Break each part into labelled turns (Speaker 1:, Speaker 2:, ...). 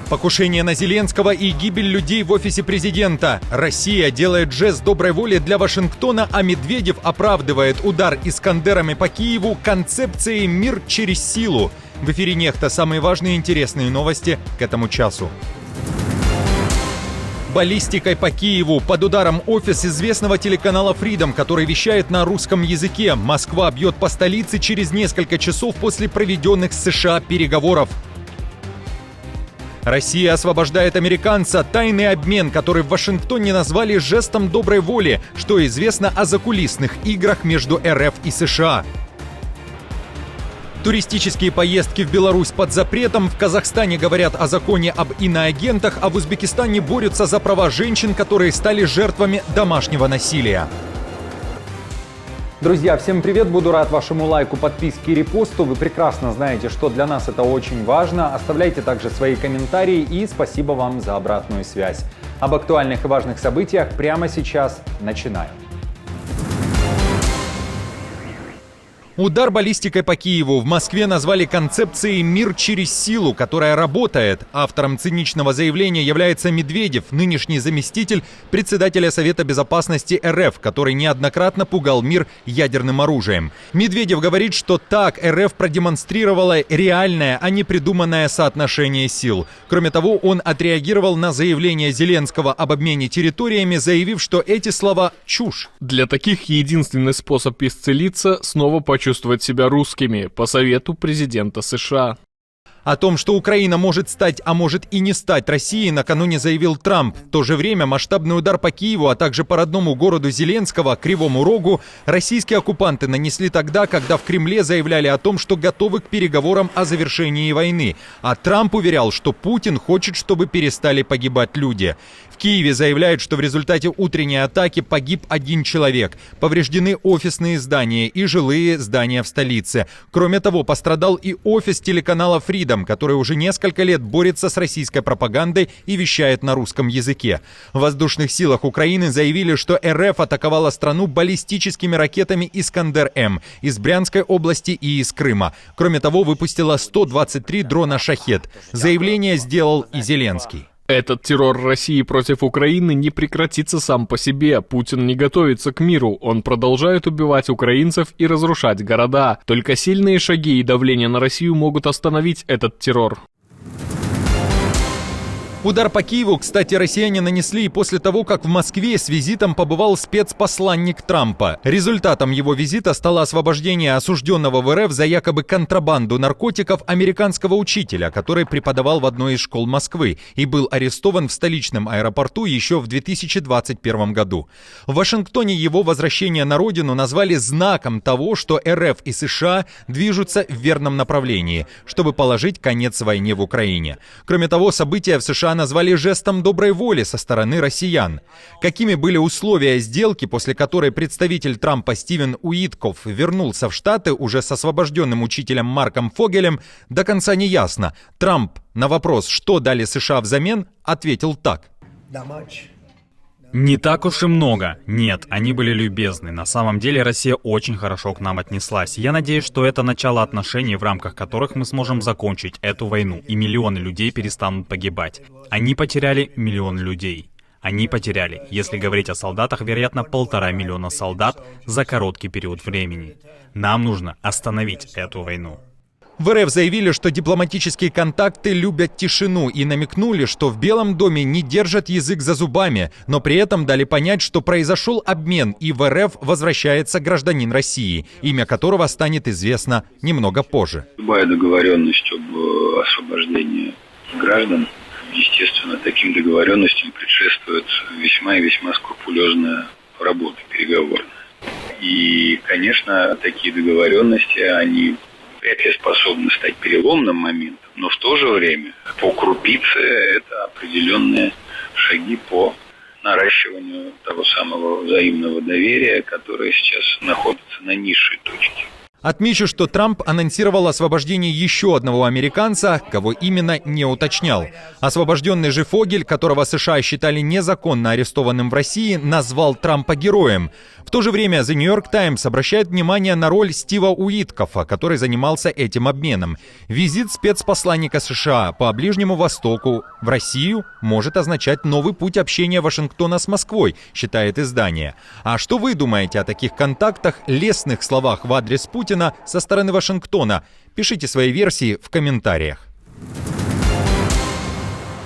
Speaker 1: Покушение на Зеленского и гибель людей в офисе президента. Россия делает жест доброй воли для Вашингтона, а Медведев оправдывает удар искандерами по Киеву концепцией «мир через силу». В эфире «Нехта» самые важные и интересные новости к этому часу. Баллистикой по Киеву. Под ударом офис известного телеканала Freedom, который вещает на русском языке. Москва бьет по столице через несколько часов после проведенных с США переговоров. Россия освобождает американца. Тайный обмен, который в Вашингтоне назвали жестом доброй воли, что известно о закулисных играх между РФ и США. Туристические поездки в Беларусь под запретом. В Казахстане говорят о законе об иноагентах, а в Узбекистане борются за права женщин, которые стали жертвами домашнего насилия.
Speaker 2: Друзья, всем привет! Буду рад вашему лайку, подписке и репосту. Вы прекрасно знаете, что для нас это очень важно. Оставляйте также свои комментарии и спасибо вам за обратную связь. Об актуальных и важных событиях прямо сейчас начинаем.
Speaker 1: Удар баллистикой по Киеву в Москве назвали концепцией «мир через силу», которая работает. Автором циничного заявления является Медведев, нынешний заместитель председателя Совета безопасности РФ, который неоднократно пугал мир ядерным оружием. Медведев говорит, что так РФ продемонстрировала реальное, а не придуманное соотношение сил. Кроме того, он отреагировал на заявление Зеленского об обмене территориями, заявив, что эти слова – чушь.
Speaker 3: Для таких единственный способ исцелиться – снова почувствовать себя русскими, по совету президента США.
Speaker 1: О том, что Украина может стать, а может и не стать Россией, накануне заявил Трамп. В то же время масштабный удар по Киеву, а также по родному городу Зеленского, Кривому Рогу, российские оккупанты нанесли тогда, когда в Кремле заявляли о том, что готовы к переговорам о завершении войны. А Трамп уверял, что Путин хочет, чтобы перестали погибать люди. В Киеве заявляют, что в результате утренней атаки погиб один человек. Повреждены офисные здания и жилые здания в столице. Кроме того, пострадал и офис телеканала Freedom, который уже несколько лет борется с российской пропагандой и вещает на русском языке. В воздушных силах Украины заявили, что РФ атаковала страну баллистическими ракетами «Искандер-М» из Брянской области и из Крыма. Кроме того, выпустила 123 дрона «Шахед». Заявление сделал и Зеленский.
Speaker 3: Этот террор России против Украины не прекратится сам по себе. Путин не готовится к миру. Он продолжает убивать украинцев и разрушать города. Только сильные шаги и давление на Россию могут остановить этот террор.
Speaker 1: Удар по Киеву, кстати, россияне нанесли и после того, как в Москве с визитом побывал спецпосланник Трампа. Результатом его визита стало освобождение осужденного в РФ за якобы контрабанду наркотиков американского учителя, который преподавал в одной из школ Москвы и был арестован в столичном аэропорту еще в 2021 году. В Вашингтоне его возвращение на родину назвали знаком того, что РФ и США движутся в верном направлении, чтобы положить конец войне в Украине. Кроме того, события в США назвали жестом доброй воли со стороны россиян. Какими были условия сделки, после которой представитель Трампа Стивен Уиткофф вернулся в Штаты уже с освобожденным учителем Марком Фогелем, до конца не ясно. Трамп на вопрос, что дали США взамен, ответил так.
Speaker 4: Не так уж и много. Нет, они были любезны. На самом деле Россия очень хорошо к нам отнеслась. Я надеюсь, что это начало отношений, в рамках которых мы сможем закончить эту войну, и миллионы людей перестанут погибать. Они потеряли миллион людей. Они потеряли, если говорить о солдатах, вероятно, 1,5 миллиона солдат за короткий период времени. Нам нужно остановить эту войну.
Speaker 1: В РФ заявили, что дипломатические контакты любят тишину и намекнули, что в Белом доме не держат язык за зубами, но при этом дали понять, что произошел обмен и в РФ возвращается гражданин России, имя которого станет известно немного позже.
Speaker 5: Любая договоренность об освобождении граждан, естественно, таким договоренностям предшествует весьма и весьма скрупулезная работа переговорная. И, конечно, такие договоренности, они вряд ли способны стать переломным моментом, но в то же время по крупице это определенные шаги по наращиванию того самого взаимного доверия, которое сейчас находится на низшей точке.
Speaker 1: Отмечу, что Трамп анонсировал освобождение еще одного американца, кого именно не уточнял. Освобожденный же Фогель, которого США считали незаконно арестованным в России, назвал Трампа героем. В то же время The New York Times обращает внимание на роль Стива Уиткофа, который занимался этим обменом. Визит спецпосланника США по Ближнему Востоку в Россию может означать новый путь общения Вашингтона с Москвой, считает издание. А что вы думаете о таких контактах, лестных словах в адрес Путина со стороны Вашингтона? Пишите свои версии в комментариях.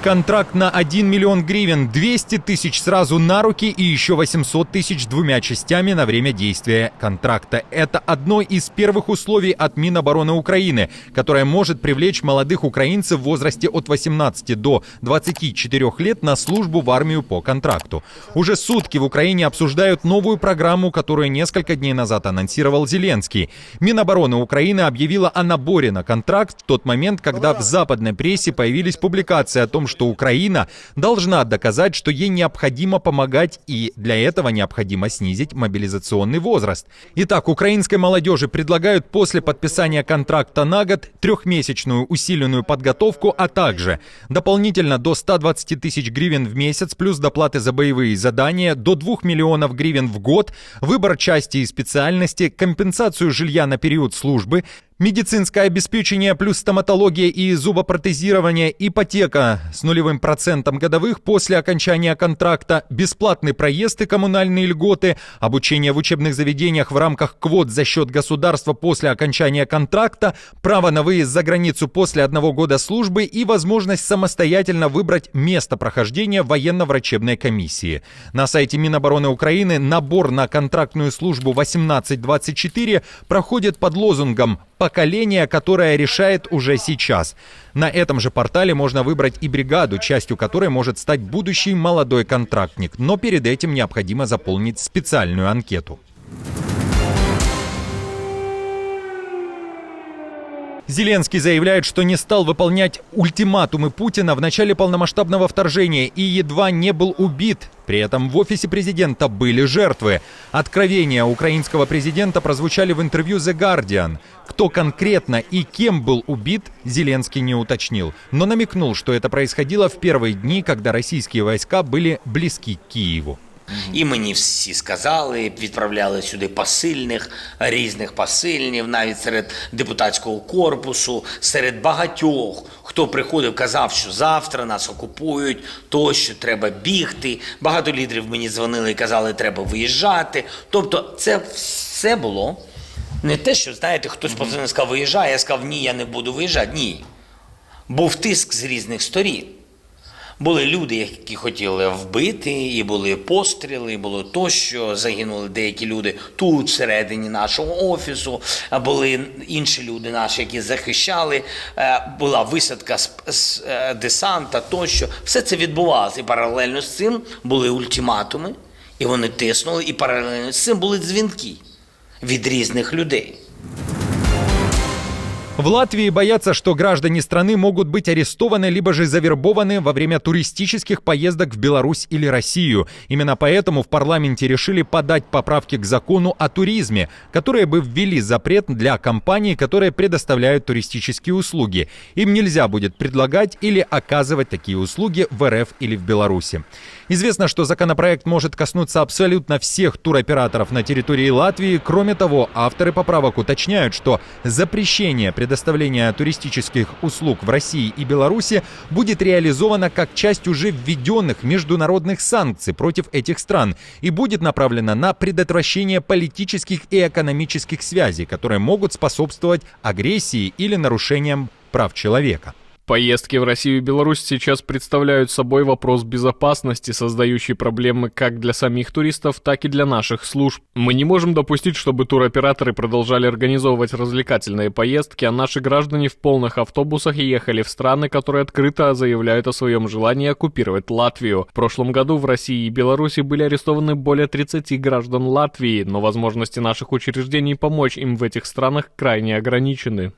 Speaker 1: Контракт на 1 миллион гривен, 200 тысяч сразу на руки и еще 800 тысяч двумя частями на время действия контракта. Это одно из первых условий от Минобороны Украины, которое может привлечь молодых украинцев в возрасте от 18 до 24 лет на службу в армию по контракту. Уже сутки в Украине обсуждают новую программу, которую несколько дней назад анонсировал Зеленский. Минобороны Украины объявила о наборе на контракт в тот момент, когда в западной прессе появились публикации о том, что Украина должна доказать, что ей необходимо помогать, и для этого необходимо снизить мобилизационный возраст. Итак, украинской молодежи предлагают после подписания контракта на год трехмесячную усиленную подготовку, а также дополнительно до 120 тысяч гривен в месяц, плюс доплаты за боевые задания, до 2 миллионов гривен в год, выбор части и специальности, компенсацию жилья на период службы, медицинское обеспечение плюс стоматология и зубопротезирование, ипотека с 0% годовых после окончания контракта, бесплатный проезд и коммунальные льготы, обучение в учебных заведениях в рамках квот за счет государства после окончания контракта, право на выезд за границу после 1 года службы и возможность самостоятельно выбрать место прохождения военно-врачебной комиссии. На сайте Минобороны Украины набор на контрактную службу 18-24 проходит под лозунгом «Поколение, которое решает уже сейчас». На этом же портале можно выбрать и бригаду, частью которой может стать будущий молодой контрактник, но перед этим необходимо заполнить специальную анкету. Зеленский заявляет, что не стал выполнять ультиматумы Путина в начале полномасштабного вторжения и едва не был убит. При этом в офисе президента были жертвы. Откровения украинского президента прозвучали в интервью The Guardian. Кто конкретно и кем был убит, Зеленский не уточнил, но намекнул, что это происходило в первые дни, когда российские войска были близки к Киеву.
Speaker 6: І мені всі сказали, відправляли сюди посильних, різних посильнів, навіть серед депутатського корпусу, серед багатьох, хто приходив, казав, що завтра нас окупують, то, що треба бігти. Багато лідерів мені дзвонили і казали, треба виїжджати. Тобто це все було не те, що, знаєте, хтось позвонив і сказав, виїжджай, я сказав, ні, я не буду виїжджати, ні. Був тиск з різних сторін. Були люди, які хотіли вбити, і були постріли, і було тощо, загинули деякі люди тут, всередині нашого офісу, були інші люди наші, які захищали, була висадка з десанта, тощо. Все це відбувалося, і паралельно з цим були ультиматуми, і вони тиснули, і паралельно з цим були дзвінки від різних людей.
Speaker 1: В Латвии боятся, что граждане страны могут быть арестованы либо же завербованы во время туристических поездок в Беларусь или Россию. Именно поэтому в парламенте решили подать поправки к закону о туризме, которые бы ввели запрет для компаний, которые предоставляют туристические услуги. Им нельзя будет предлагать или оказывать такие услуги в РФ или в Беларуси. Известно, что законопроект может коснуться абсолютно всех туроператоров на территории Латвии. Кроме того, авторы поправок уточняют, что запрещение предоставления туристических услуг в России и Беларуси будет реализовано как часть уже введенных международных санкций против этих стран и будет направлено на предотвращение политических и экономических связей, которые могут способствовать агрессии или нарушениям прав человека.
Speaker 3: Поездки в Россию и Беларусь сейчас представляют собой вопрос безопасности, создающий проблемы как для самих туристов, так и для наших служб. Мы не можем допустить, чтобы туроператоры продолжали организовывать развлекательные поездки, а наши граждане в полных автобусах ехали в страны, которые открыто заявляют о своем желании оккупировать Латвию. В прошлом году в России и Беларуси были арестованы более 30 граждан Латвии, но возможности наших учреждений помочь им в этих странах крайне ограничены.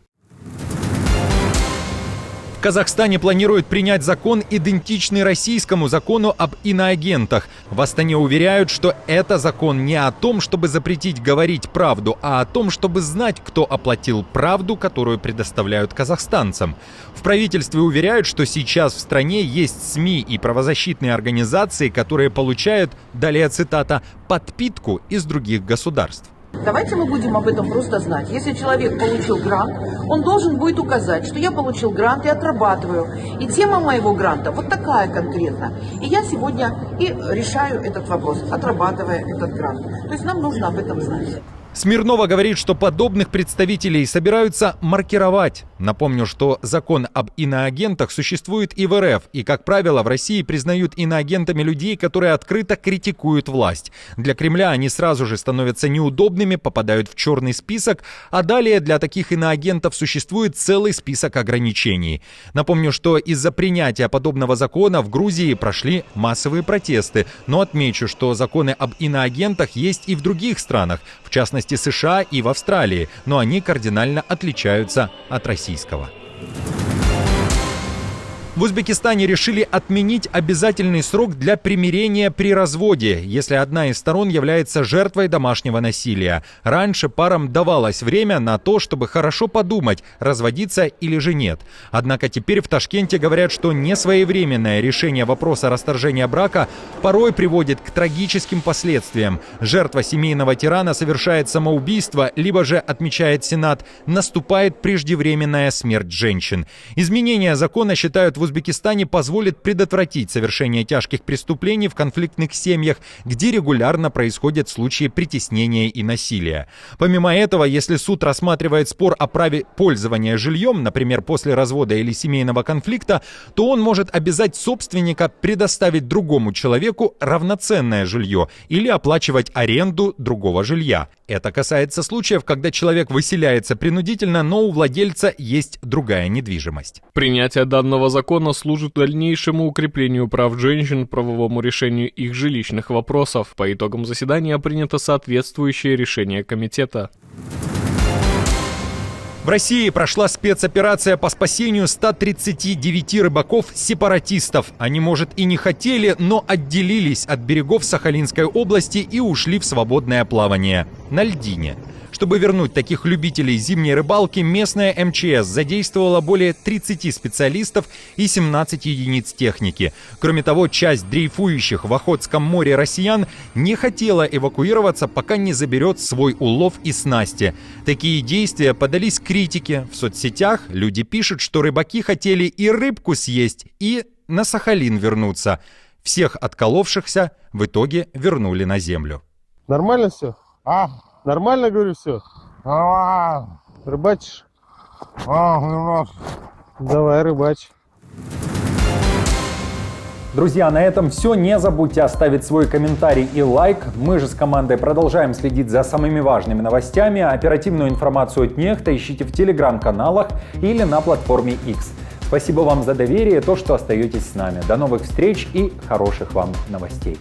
Speaker 1: В Казахстане планируют принять закон, идентичный российскому закону об иноагентах. В Астане уверяют, что это закон не о том, чтобы запретить говорить правду, а о том, чтобы знать, кто оплатил правду, которую предоставляют казахстанцам. В правительстве уверяют, что сейчас в стране есть СМИ и правозащитные организации, которые получают, далее цитата, «подпитку из других государств».
Speaker 7: Давайте мы будем об этом просто знать. Если человек получил грант, он должен будет указать, что я получил грант и отрабатываю. И тема моего гранта вот такая конкретно. И я сегодня и решаю этот вопрос, отрабатывая этот грант. То есть нам нужно об этом знать.
Speaker 1: Смирнова говорит, что подобных представителей собираются маркировать. Напомню, что закон об иноагентах существует и в РФ, и, как правило, в России признают иноагентами людей, которые открыто критикуют власть. Для Кремля они сразу же становятся неудобными, попадают в черный список, а далее для таких иноагентов существует целый список ограничений. Напомню, что из-за принятия подобного закона в Грузии прошли массовые протесты, но отмечу, что законы об иноагентах есть и в других странах, в частности США и в Австралии, но они кардинально отличаются от российского. В Узбекистане решили отменить обязательный срок для примирения при разводе, если одна из сторон является жертвой домашнего насилия. Раньше парам давалось время на то, чтобы хорошо подумать, разводиться или же нет. Однако теперь в Ташкенте говорят, что несвоевременное решение вопроса расторжения брака порой приводит к трагическим последствиям. Жертва семейного тирана совершает самоубийство, либо же, отмечает Сенат, наступает преждевременная смерть женщин. Изменения закона считают в Узбекистане позволит предотвратить совершение тяжких преступлений в конфликтных семьях, где регулярно происходят случаи притеснения и насилия. Помимо этого, если суд рассматривает спор о праве пользования жильем, например, после развода или семейного конфликта, то он может обязать собственника предоставить другому человеку равноценное жилье или оплачивать аренду другого жилья. Это касается случаев, когда человек выселяется принудительно, но у владельца есть другая недвижимость.
Speaker 3: Принятие данного закона служит дальнейшему укреплению прав женщин, правовому решению их жилищных вопросов. По итогам заседания принято соответствующее решение комитета.
Speaker 1: В России прошла спецоперация по спасению 139 рыбаков-сепаратистов. Они, может, и не хотели, но отделились от берегов Сахалинской области и ушли в свободное плавание на льдине. Чтобы вернуть таких любителей зимней рыбалки, местная МЧС задействовала более 30 специалистов и 17 единиц техники. Кроме того, часть дрейфующих в Охотском море россиян не хотела эвакуироваться, пока не заберет свой улов и снасти. Такие действия поддались критике. В соцсетях люди пишут, что рыбаки хотели и рыбку съесть, и на Сахалин вернуться. Всех отколовшихся в итоге вернули на землю.
Speaker 8: Нормально все? Нормально, говорю, все? Рыбачишь? Давай, рыбачь.
Speaker 2: Друзья, на этом все. Не забудьте оставить свой комментарий и лайк. Мы же с командой продолжаем следить за самыми важными новостями. Оперативную информацию от Нехта ищите в телеграм-каналах или на платформе X. Спасибо вам за доверие и то, что остаетесь с нами. До новых встреч и хороших вам новостей.